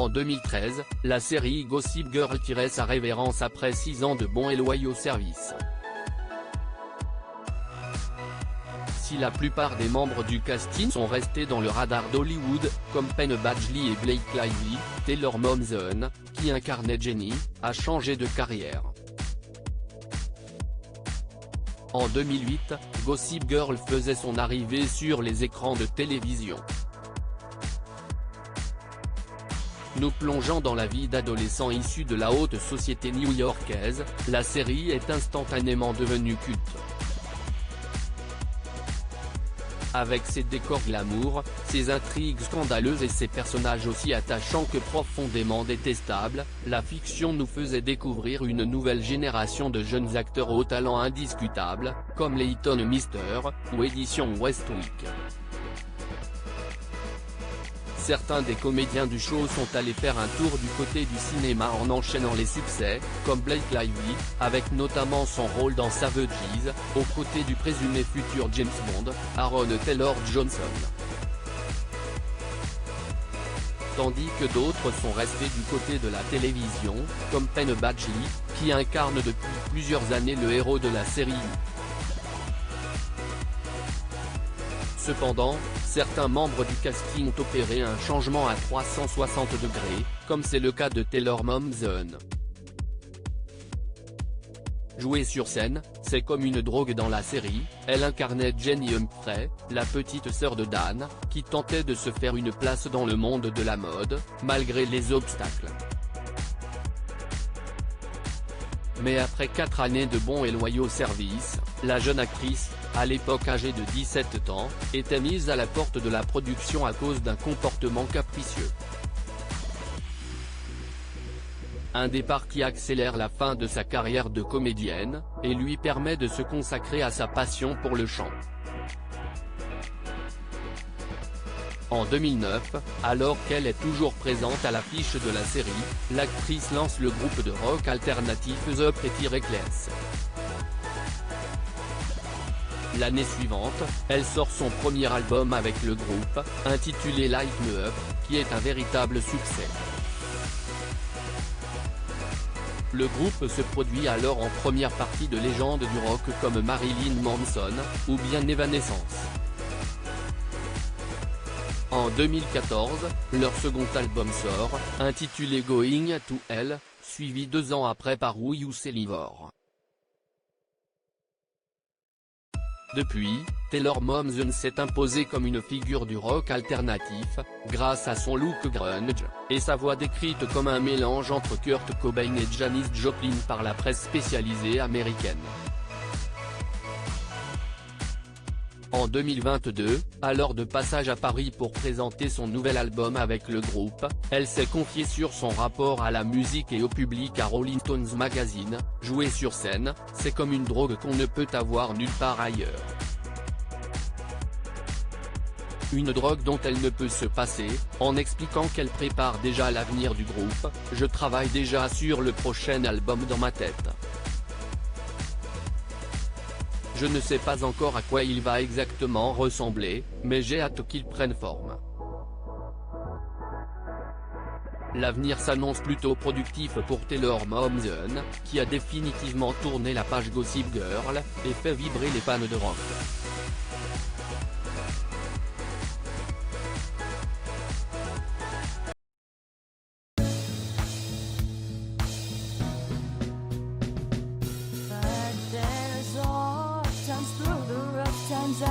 En 2013, la série Gossip Girl tirait sa révérence après 6 ans de bons et loyaux services. Si la plupart des membres du casting sont restés dans le radar d'Hollywood, comme Penn Badgley et Blake Lively, Taylor Momsen, qui incarnait Jenny, a changé de carrière. En 2008, Gossip Girl faisait son arrivée sur les écrans de télévision. Nous plongeant dans la vie d'adolescents issus de la haute société new-yorkaise, la série est instantanément devenue culte. Avec ses décors glamour, ses intrigues scandaleuses et ses personnages aussi attachants que profondément détestables, la fiction nous faisait découvrir une nouvelle génération de jeunes acteurs au talent indiscutable, comme Leighton Meester, ou Edition Westwick. Certains des comédiens du show sont allés faire un tour du côté du cinéma en enchaînant les succès, comme Blake Lively, avec notamment son rôle dans Savages, aux côtés du présumé futur James Bond, Aaron Taylor Johnson. Tandis que d'autres sont restés du côté de la télévision, comme Penn Badgley, qui incarne depuis plusieurs années le héros de la série. Cependant, certains membres du casting ont opéré un changement à 360 degrés, comme c'est le cas de Taylor Momsen. Jouée sur scène, c'est comme une drogue dans la série, elle incarnait Jenny Humphrey, la petite sœur de Dan, qui tentait de se faire une place dans le monde de la mode, malgré les obstacles. Mais après 4 années de bons et loyaux services, la jeune actrice, à l'époque âgée de 17 ans, était mise à la porte de la production à cause d'un comportement capricieux. Un départ qui accélère la fin de sa carrière de comédienne, et lui permet de se consacrer à sa passion pour le chant. En 2009, alors qu'elle est toujours présente à l'affiche de la série, l'actrice lance le groupe de rock alternatif The Pretty Reckless. L'année suivante, elle sort son premier album avec le groupe, intitulé Light Me Up, qui est un véritable succès. Le groupe se produit alors en première partie de légendes du rock comme Marilyn Manson, ou bien Evanescence. En 2014, leur second album sort, intitulé Going to Hell, suivi 2 ans après par Who You Say Livor. Depuis, Taylor Momsen s'est imposée comme une figure du rock alternatif, grâce à son look grunge, et sa voix décrite comme un mélange entre Kurt Cobain et Janis Joplin par la presse spécialisée américaine. En 2022, alors de passage à Paris pour présenter son nouvel album avec le groupe, elle s'est confiée sur son rapport à la musique et au public à Rolling Stones Magazine, jouer sur scène, c'est comme une drogue qu'on ne peut avoir nulle part ailleurs. Une drogue dont elle ne peut se passer, en expliquant qu'elle prépare déjà l'avenir du groupe, je travaille déjà sur le prochain album dans ma tête. Je ne sais pas encore à quoi il va exactement ressembler, mais j'ai hâte qu'il prenne forme. L'avenir s'annonce plutôt productif pour Taylor Momsen, qui a définitivement tourné la page Gossip Girl, et fait vibrer les fans de rock. Times through the rough times